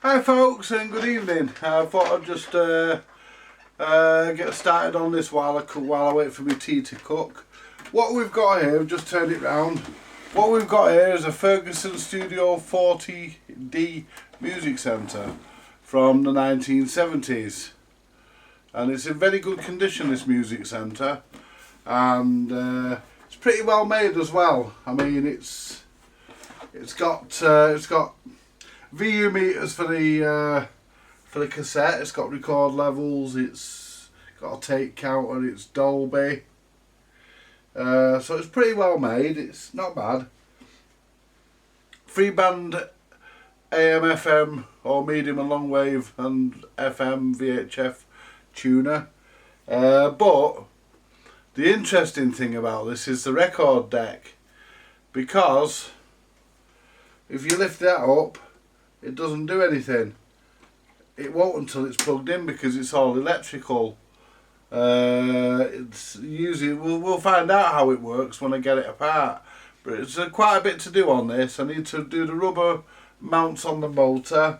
Hi folks and good evening. I thought I'd just get started on this while I wait for my tea to cook. What we've got here, just turn it round. What we've got here is a Ferguson Studio 40D music centre from the 1970s, and it's in very good condition, this music centre, and it's pretty well made as well. I mean, it's got VU meters for the cassette. It's got record levels. It's got a take counter. It's Dolby. So it's pretty well made. It's not bad. 3-band AM, FM, or medium and long wave, and FM VHF tuner. But the interesting thing about this is the record deck, because if you lift that up, it doesn't do anything. It won't until it's plugged in, because it's all electrical. It's usually we'll find out how it works when I get it apart. But it's quite a bit to do on this. I need to do the rubber mounts on the motor.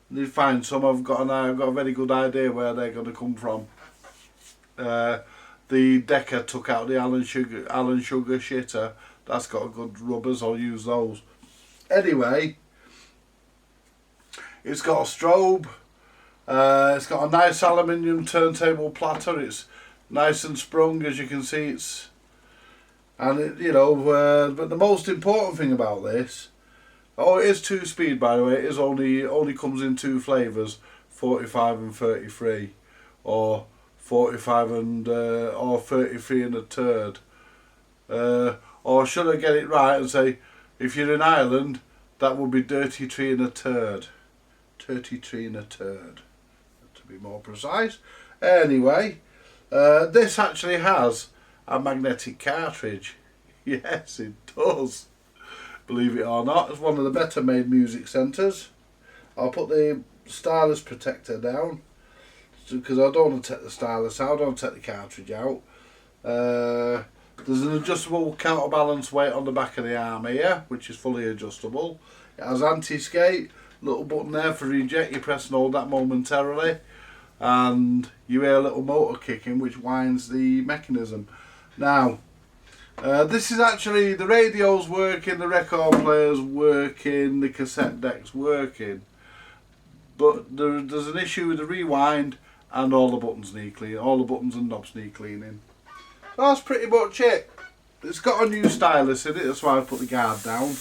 I need to find some. I've got a very good idea where they're going to come from. The Decker took out the Allen Sugar shitter. That's got a good rubbers. I'll use those. Anyway, it's got a strobe. It's got a nice aluminium turntable platter. It's nice and sprung, as you can see. But the most important thing about this, it is 2-speed, by the way. It is only comes in 2 flavours, 45 and 33, or 45 and or 33 and a third. Or should I get it right and say, if you're in Ireland, that would be 33 and a third. 33 and a third, to be more precise. Anyway, this actually has a magnetic cartridge. Yes, it does. Believe it or not, it's one of the better made music centres. I'll put the stylus protector down, because I don't want to take the stylus out, I don't want to take the cartridge out. There's an adjustable counterbalance weight on the back of the arm here, which is fully adjustable. It has anti-skate, little button there for reject. You press and hold that momentarily, and you hear a little motor kicking, which winds the mechanism. Now, this is actually, the radio's working, the record player's working, the cassette deck's working, but there's an issue with the rewind, and all the buttons need cleaning. All the buttons and knobs need cleaning. So that's pretty much it. It's got a new stylus in it, that's why I put the guard down.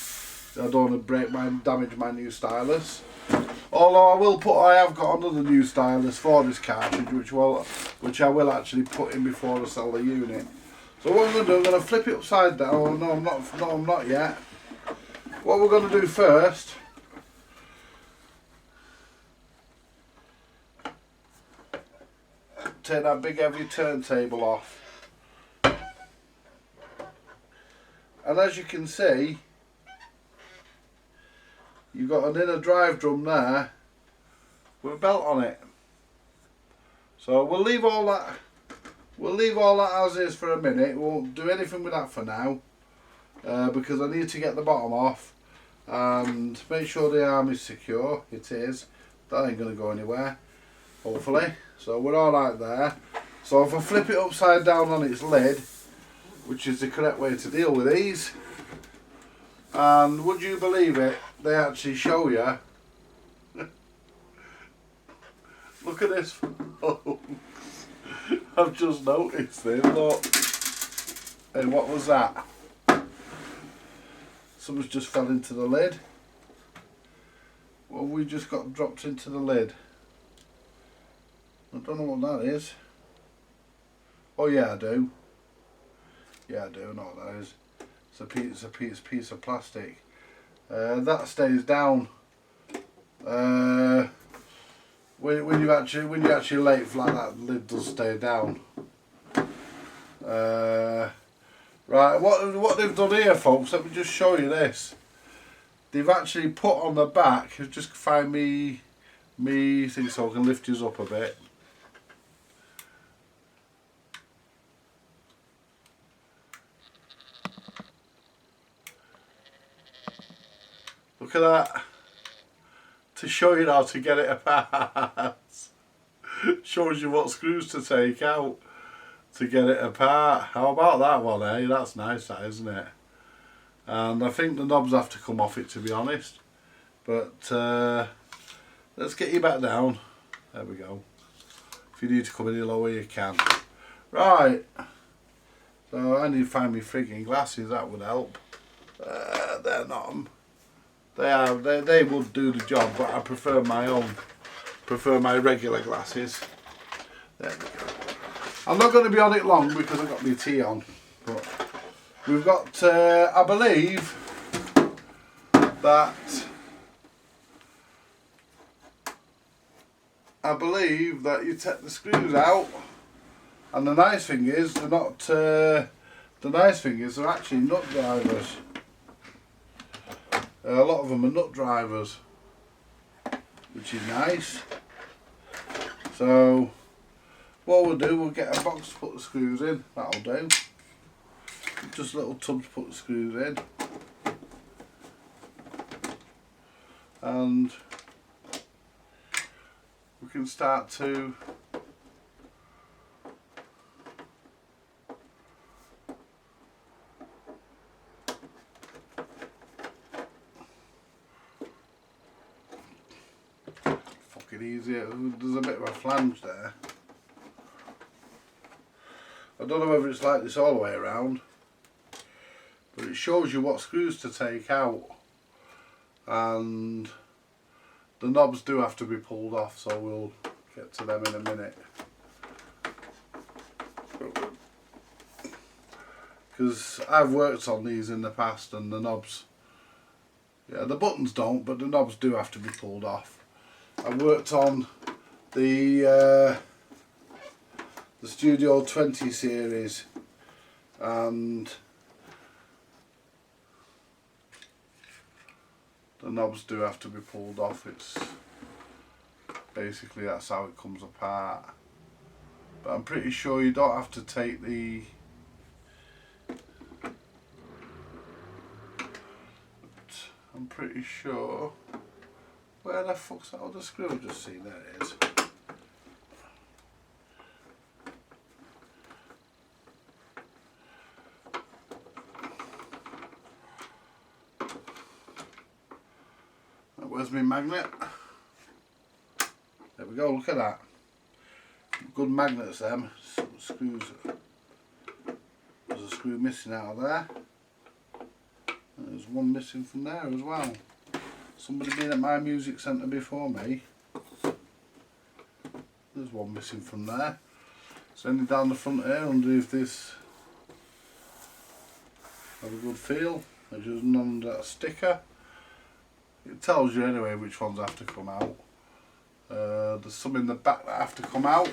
I don't want to damage my new stylus. Although I have got another new stylus for this cartridge, which I will actually put in before I sell the unit. So what I'm going to do, I'm going to flip it upside down. Oh, no, I'm not yet. What we're going to do first, take that big heavy turntable off. And as you can see, you've got an inner drive drum there with a belt on it. So we'll leave all that as is for a minute. We won't do anything with that for now, because I need to get the bottom off and make sure the arm is secure. It is. That ain't going to go anywhere, hopefully. So we're alright there. So if I flip it upside down on its lid, which is the correct way to deal with these, and would you believe it, they actually show you. Look at this, folks. I've just noticed this, look. Hey, what was that? Something's just fell into the lid. Well, we just got dropped into the lid. I don't know what that is. Oh yeah, I do. Yeah, I do know what that is. It's a piece of plastic. That stays down. When you actually lay it flat, that lid does stay down. Right, what they've done here, folks, let me just show you this. They've actually put on the back, just find me thing so I can lift you up a bit. Look at that. to show you how to get it apart. Shows you what screws to take out to get it apart. How about that one, eh? That's nice, that, isn't it? And I think the knobs have to come off it, to be honest. But let's get you back down. There we go. If you need to come any lower, you can. Right. So I need to find my frigging glasses. That would help. They're not 'em. They would do the job, but I prefer my own. Prefer my regular glasses. There we go. I'm not going to be on it long because I've got my tea on. But we've got, I believe that you take the screws out, and the nice thing is they're not. The nice thing is they're actually nut drivers. A lot of them are nut drivers, which is nice. So what we'll do, we'll get a box to put the screws in. That'll do. Just little tubs to put the screws in, and we can start to fucking easier. There's a bit of a flange there. I don't know whether it's like this all the way around, but it shows you what screws to take out, and the knobs do have to be pulled off, so we'll get to them in a minute. Because I've worked on these in the past, and the knobs, yeah, the buttons don't, but the knobs do have to be pulled off. I worked on the Studio 20 series, and the knobs do have to be pulled off. It's basically, that's how it comes apart. But I'm pretty sure you don't have to take the I'm pretty sure. Where the fuck's that other screw? I've just seen, there it is. Where's my magnet? There we go, look at that. Good magnets, them. Some screws. There's a screw missing out of there. And there's one missing from there as well. Somebody been at my music centre before me. There's one missing from there. It's only down the front here, underneath this. Have a good feel. There's just none of that sticker. It tells you anyway which ones have to come out. There's some in the back that have to come out.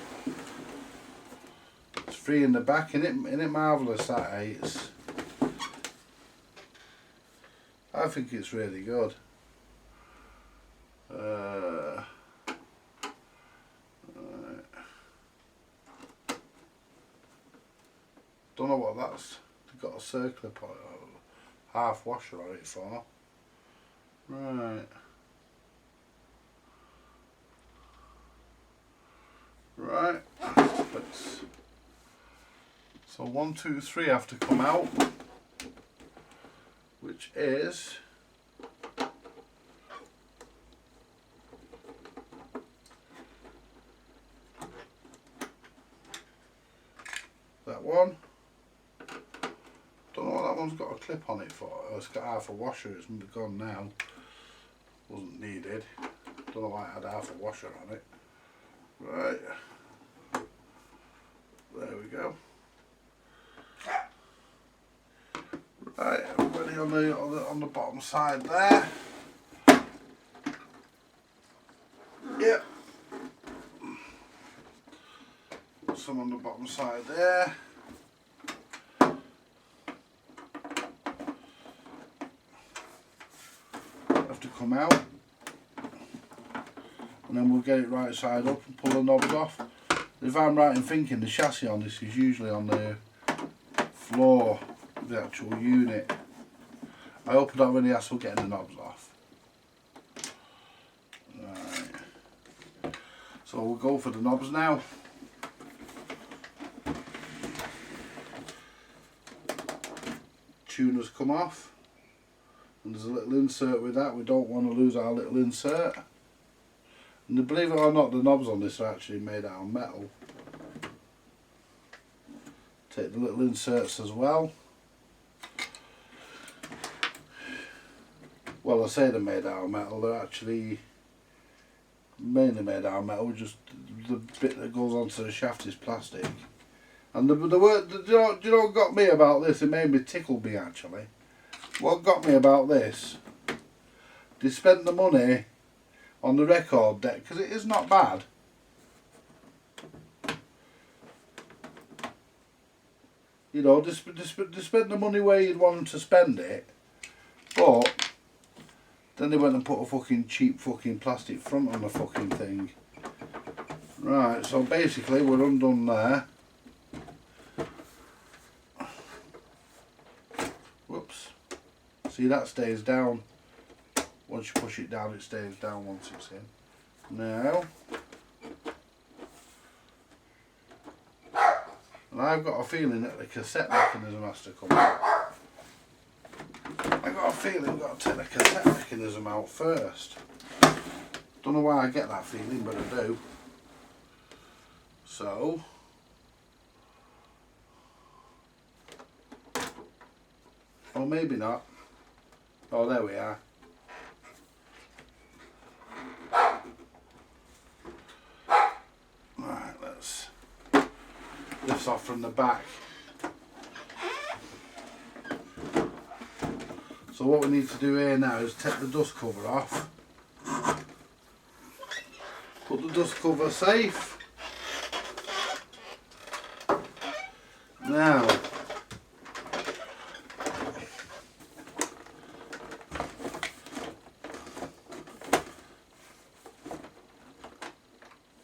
It's free in the back, isn't it marvellous that, eh? I think it's really good. Right. Don't know what that's. They've got a circular point, half washer on it for. Right. Right. So 1, 2, 3 have to come out, which is that one. Don't know what that one's got a clip on it for. Oh, it's got half a washer. It's gone now. Wasn't needed. Don't know why it had half a washer on it. Right. There we go. Right, everybody on the bottom side there. Yep. Some on the bottom side there. Have to come out, and then we'll get it right side up and pull the knobs off. If I'm right in thinking, the chassis on this is usually on the floor of the actual unit. I hope I don't have any hassle getting the knobs off. So we'll go for the knobs now. Tuner's come off, and there's a little insert with that. We don't want to lose our little insert. And believe it or not, the knobs on this are actually made out of metal. Take the little inserts as well. Well, I say they're made out of metal, they're actually mainly made out of metal, just the bit that goes onto the shaft is plastic. And do you know what got me about this? It made me tickle me actually. What got me about this? They spent the money on the record deck, because it is not bad. You know, they spent the money where you'd want them to spend it, but then they went and put a fucking cheap fucking plastic front on the fucking thing. Right, so basically we're undone there. Whoops. See, that stays down. Once you push it down, it stays down once it's in. Now, and I've got a feeling that the cassette mechanism has to come out. I've got a feeling I've got to take the cassette mechanism out first. Don't know why I get that feeling, but I do. So, or maybe not. Oh, there we are. Right, let's lift off from the back. So what we need to do here now is take the dust cover off. Put the dust cover safe. Now,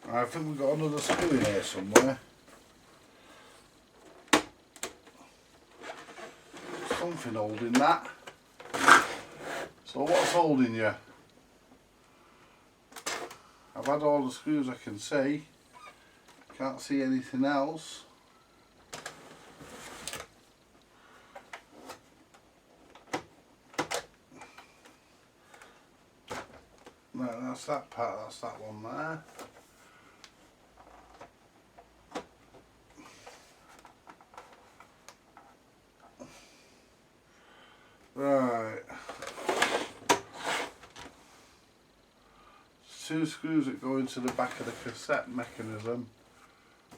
I think we've got another screw in here somewhere. Something holding that. So what's holding you? I've had all the screws I can see. Can't see anything else. No, that's that part, that's that one there. Right. Two screws that go into the back of the cassette mechanism,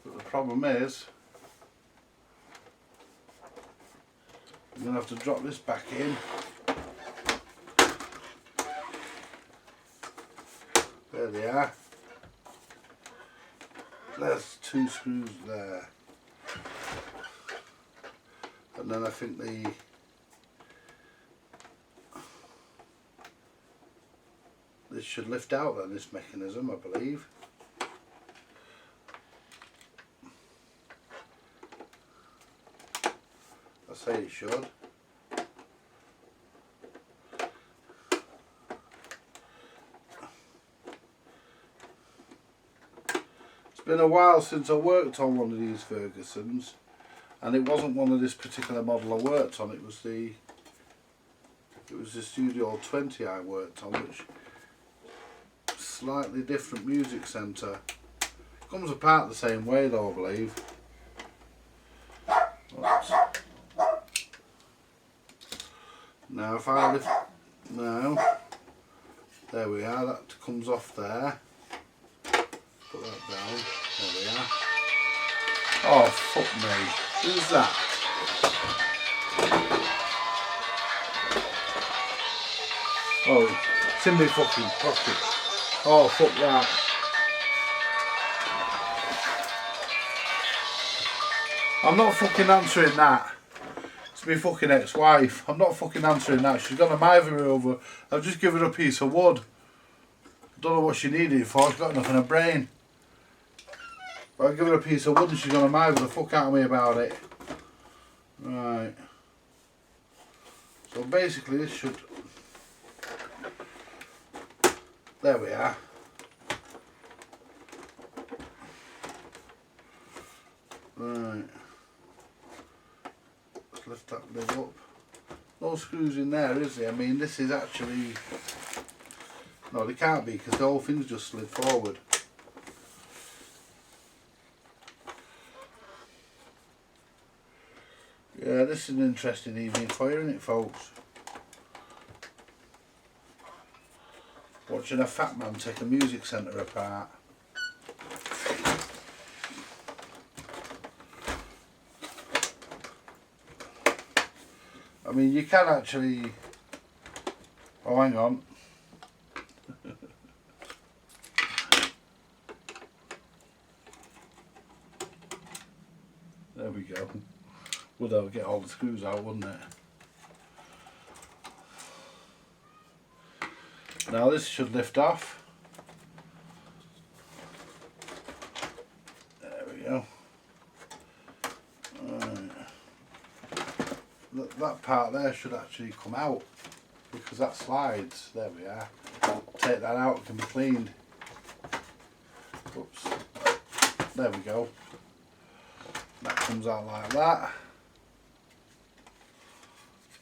but the problem is I'm going to have to drop this back in. There they are. There's two screws there, and then I think this should lift out then, this mechanism, I believe. I say it should. It's been a while since I worked on one of these Fergusons, and it wasn't one of this particular model I worked on, it was the Studio 20 I worked on, which slightly different music centre. Comes apart the same way though, I believe. Oops. Now if I lift, now, there we are, that comes off there. Put that down, there we are. Oh fuck me, who's that? Oh, it's in my fucking pocket. Oh fuck that. I'm not fucking answering that. It's my fucking ex-wife. I'm not fucking answering that. She's got a miver over. I've just given her a piece of wood. I don't know what she needed it for. She's got enough in her brain. But I've given her a piece of wood and she's gonna miver the fuck out of me about it. Right. So basically this should... There we are. screws in there, is there? I mean, this is actually... No, they can't be, because the whole thing's just slid forward. Yeah, this is an interesting evening for you, isn't it, folks? Watching a fat man take a music centre apart. I mean, you can actually... Oh, hang on. There we go. Would have get all the screws out, wouldn't it? Now this should lift off. There we go. Right. That part there should actually come out because that slides. There we are. Take that out, it can be cleaned. Oops. There we go. That comes out like that.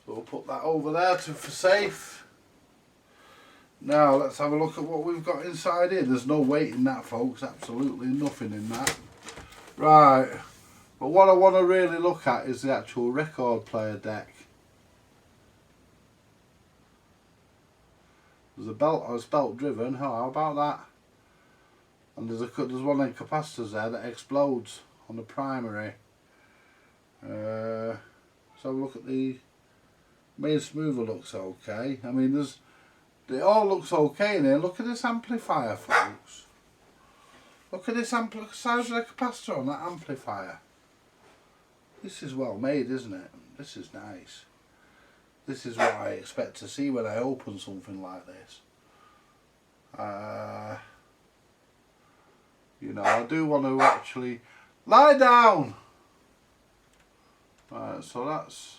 So we'll put that over there for safe. Now let's have a look at what we've got inside here. There's no weight in that, folks, absolutely nothing in that. Right, but what I want to really look at is the actual record player deck. There's a belt, or it's belt driven, how about that? And there's one of the capacitors there that explodes on the primary. So look at the main smoother, looks okay. I mean, it all looks okay in here. Look at this amplifier, folks. Look at this size of the capacitor on that amplifier. This is well made, isn't it? This is nice. This is what I expect to see when I open something like this. You know, I do want to actually lie down. Right, so that's...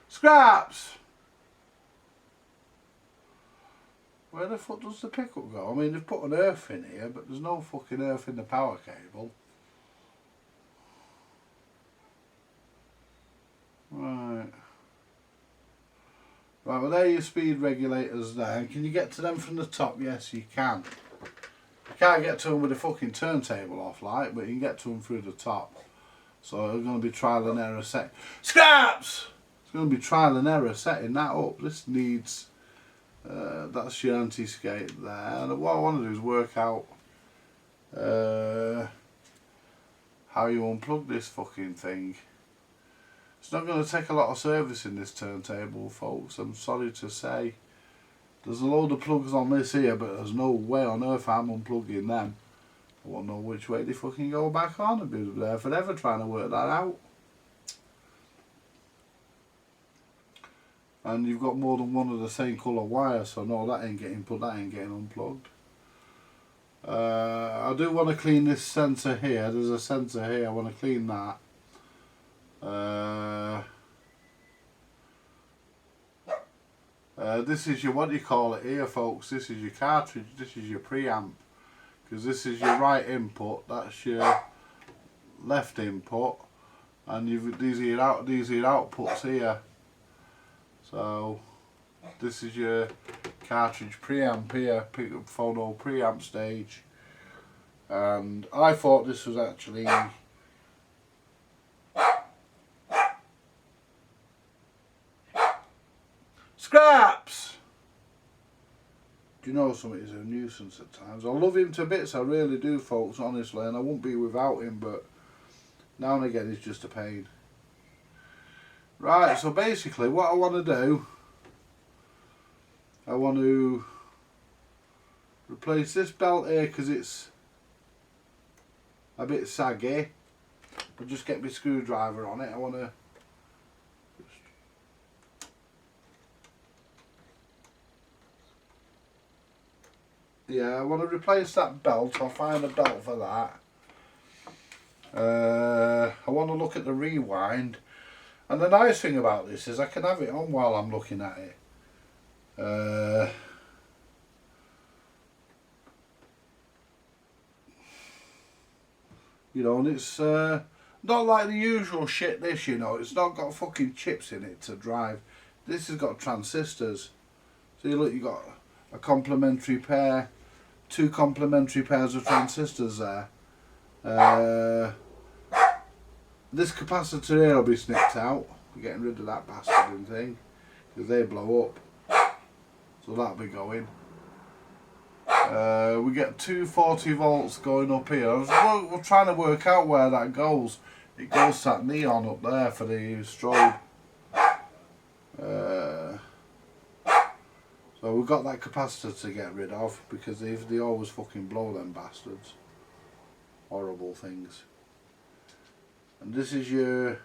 Scraps! Where the fuck does the pickup go? I mean, they've put an earth in here, but there's no fucking earth in the power cable. Right. Right, well, there are your speed regulators there. Can you get to them from the top? Yes, you can. You can't get to them with a fucking turntable off, like, but you can get to them through the top. So it's going to be trial and error set. Scraps! It's going to be trial and error setting that up. This needs... that's your anti-skate there. And what I want to do is work out how you unplug this fucking thing. It's not going to take a lot of servicing, this turntable, folks, I'm sorry to say. There's a load of plugs on this here, but there's no way on earth I'm unplugging them. I won't know which way they fucking go back on. I've been there forever trying to work that out. And you've got more than one of the same colour wires, so no, that ain't getting put, that ain't getting unplugged. I do want to clean this sensor here. There's a sensor here, I want to clean that. This is your, what do you call it here, folks? This is your cartridge, this is your preamp. Because this is your right input, that's your left input. And these are your outputs here. So this is your cartridge preamp here, phono preamp stage, and I thought this was actually Scraps! Do you know something? He's a nuisance at times. I love him to bits, I really do, folks, honestly, and I wouldn't be without him, but now and again he's just a pain. Right, so basically what I want to do, I want to replace this belt here because it's a bit saggy. I'll just get my screwdriver on it. I want to I want to replace that belt. I'll find a belt for that. I want to look at the rewind. And the nice thing about this is I can have it on while I'm looking at it. You know, and it's not like the usual shit this, you know. It's not got fucking chips in it to drive. This has got transistors. See, look, you got a complementary pair, 2 complementary pairs of transistors there. This capacitor here will be snipped out. We're getting rid of that bastard thing, because they blow up. So that'll be going. We get 240 volts going up here. We're trying to work out where that goes. It goes to that neon up there for the strobe. So we've got that capacitor to get rid of, because they always fucking blow, them bastards. Horrible things. And this is your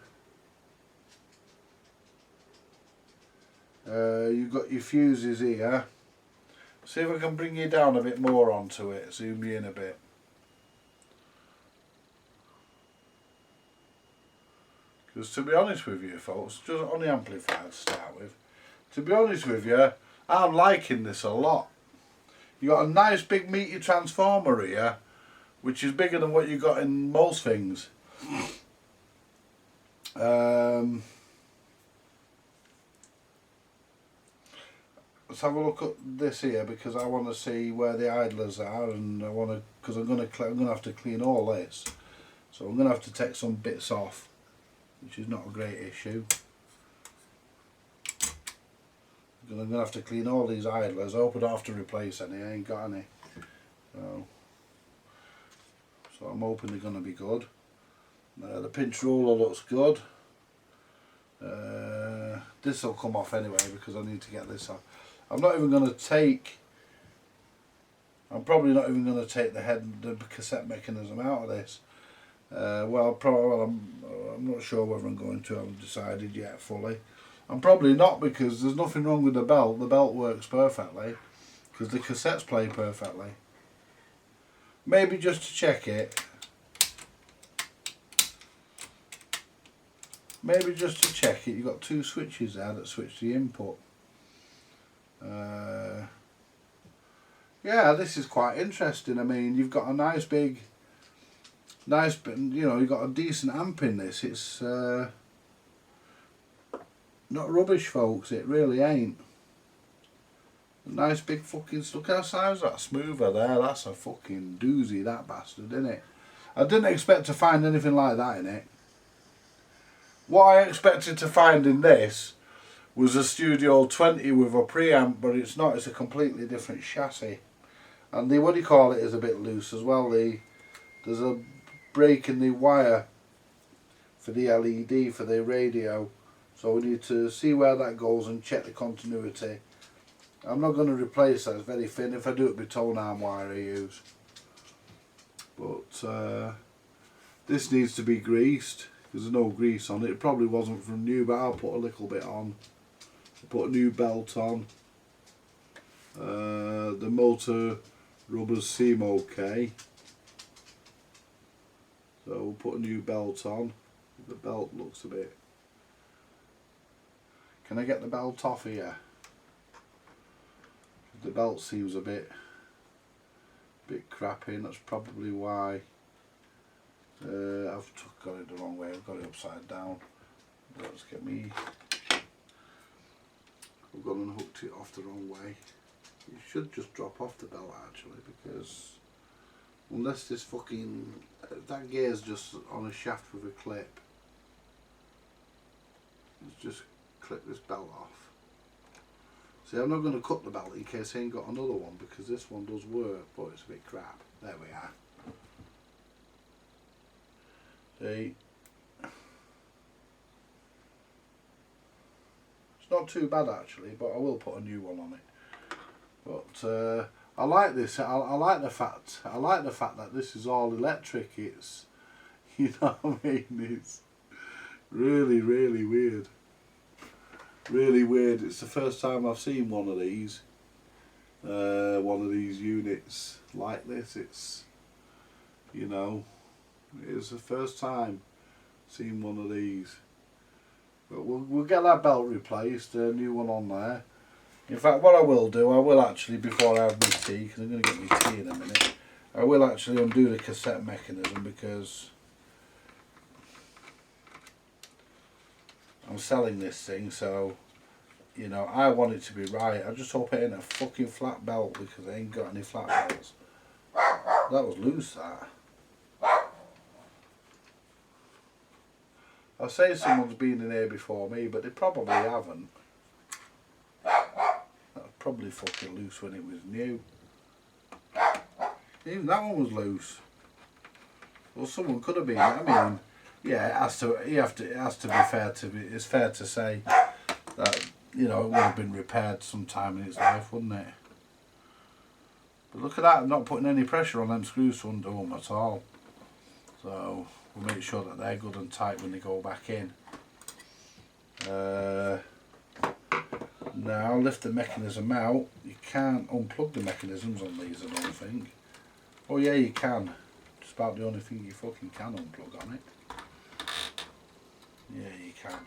you've got your fuses here. See if I can bring you down a bit more onto it, zoom you in a bit. Because to be honest with you folks, just on the amplifier to start with, to be honest with you, I'm liking this a lot. You got a nice big meaty transformer here, which is bigger than what you got in most things. Let's have a look at this here, because I want to see where the idlers are, and I want to, because I'm going to have to clean all this, so I'm going to have to take some bits off, which is not a great issue. I'm going to have to clean all these idlers. I hope I don't have to replace any. I ain't got any. So I'm hoping they're going to be good. The pinch ruler looks good. This will come off anyway, because I need to get this off. I'm not even going to take. I'm probably not even going to take the cassette mechanism out of this. Well, I'm not sure whether I'm going to. I haven't decided yet fully. I'm probably not, because there's nothing wrong with the belt. The belt works perfectly, because the cassettes play perfectly. Maybe just to check it. Maybe just to check it, you've got 2 switches there that switch the input. Yeah, this is quite interesting. I mean, you've got a nice, you know, you've got a decent amp in this. It's not rubbish, folks, it really ain't. A nice big fucking, look how size that smoother there. That's a fucking doozy, that bastard, isn't it? I didn't expect to find anything like that in it. What I expected to find in this was a Studio 20 with a preamp, but it's not. It's a completely different chassis, and the what do you call it is a bit loose as well. There's a break in the wire for the LED for the radio, so we need to see where that goes and check the continuity. I'm not going to replace that. It's very thin. If I do, it'll be tone arm wire I use. But this needs to be greased. There's no grease on it. It probably wasn't from new, but I'll put a little bit on. I'll put a new belt on. The motor rubbers seem okay, so we'll put a new belt on. The belt looks a bit. Can I get the belt off here? The belt seems a bit crappy, and that's probably why. I've got it the wrong way. I've got it upside down. Let's get me. I've gone and hooked it off the wrong way. It should just drop off the belt actually, because unless this fucking that gear's just on a shaft with a clip. Let's just clip this belt off. See, I'm not going to cut the belt in case I ain't got another one, because this one does work, but it's a bit crap. There we are. See, it's not too bad actually, but I will put a new one on it. But I like this. I like the fact. I like the fact that this is all electric. It's, you know what I mean. It's really, really weird. Really weird. It's the first time I've seen one of these units like this. It's, you know. It's the first time seeing one of these, but we'll get that belt replaced, a new one on there. In fact, what I will do, I will actually, before I have my tea, because I'm going to get my tea in a minute, I will actually undo the cassette mechanism, because I'm selling this thing, so you know, I want it to be right. I just hope it ain't a fucking flat belt, because I ain't got any flat belts. That was loose, that. I say someone's been in here before me, but they probably haven't. That was probably fucking loose when it was new. Even that one was loose. Well, someone could have been. I mean, yeah, it has to. It has to be fair to be. It's fair to say that, you know, it would have been repaired sometime in its life, wouldn't it? But look at that. I'm not putting any pressure on them screws to undo them at all. So we'll make sure that they're good and tight when they go back in. Now lift the mechanism out. You can't unplug the mechanisms on these, I don't think. Oh yeah, you can. Just about the only thing you fucking can unplug on it. Yeah, you can.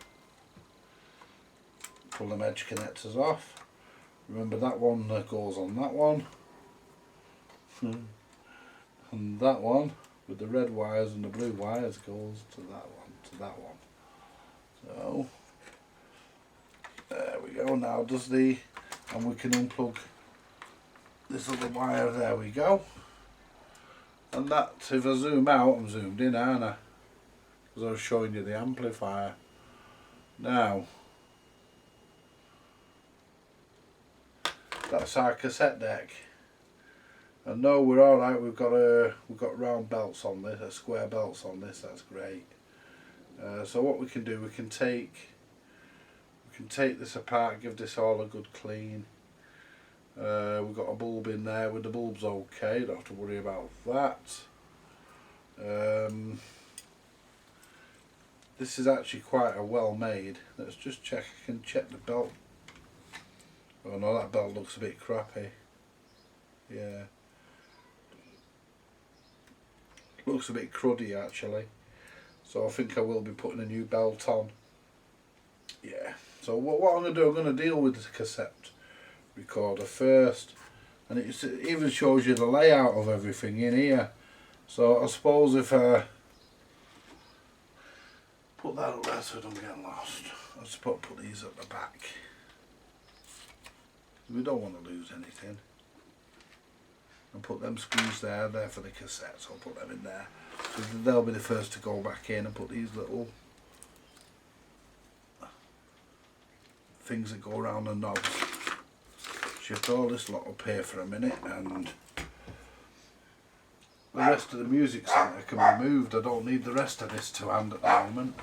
Pull them edge connectors off. Remember, that one goes on that one. And that one with the red wires and the blue wires goes to that one, So there we go. Now does the, and we can unplug this other wire. There we go. And that, if I zoom out, I'm zoomed in, aren't I? Because I was showing you the amplifier. Now that's our cassette deck. And no, we're all right. We've got round belts on this, square belts on this. That's great. So what we can do, we can take this apart, give this all a good clean. We've got a bulb in there. With the bulb's okay. Don't have to worry about that. This is actually quite a well made. Let's just check. I can check the belt. Oh no, that belt looks a bit crappy. Yeah. Looks a bit cruddy actually. So I think I will be putting a new belt on. Yeah. So what I'm going to do, I'm going to deal with the cassette recorder first. And it even shows you the layout of everything in here. So I suppose if I put that up there so I don't get lost. I'll just put these at the back. We don't want to lose anything. And put them screws there for the cassette, so I'll put them in there. So they'll be the first to go back in, and put these little things that go around the knobs. Shift all this lot up here for a minute, and the rest of the music centre can be moved. I don't need the rest of this to hand at the moment.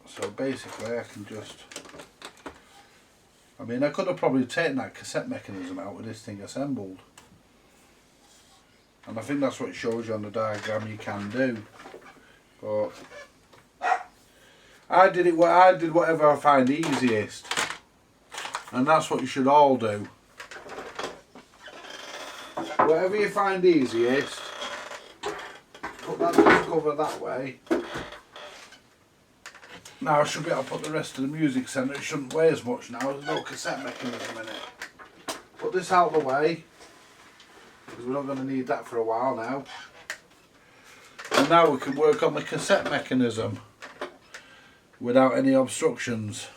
So basically I can just, I mean, I could have probably taken that cassette mechanism out with this thing assembled, and I think that's what it shows you on the diagram you can do, but I did whatever I find easiest, and that's what you should all do. Whatever you find easiest, put that dust cover that way. Now I should be able to put the rest of the music centre. It shouldn't weigh as much now, there's no cassette mechanism in it. Put this out of the way, because we're not going to need that for a while now. And now we can work on the cassette mechanism without any obstructions.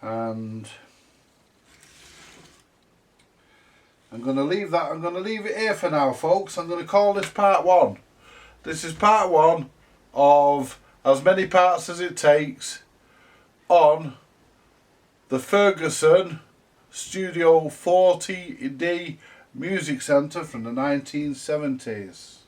And I'm going to leave that, I'm going to leave it here for now, folks. I'm going to call this part one. This is part one of as many parts as it takes on the Ferguson Studio 40D Music Centre from the 1970s.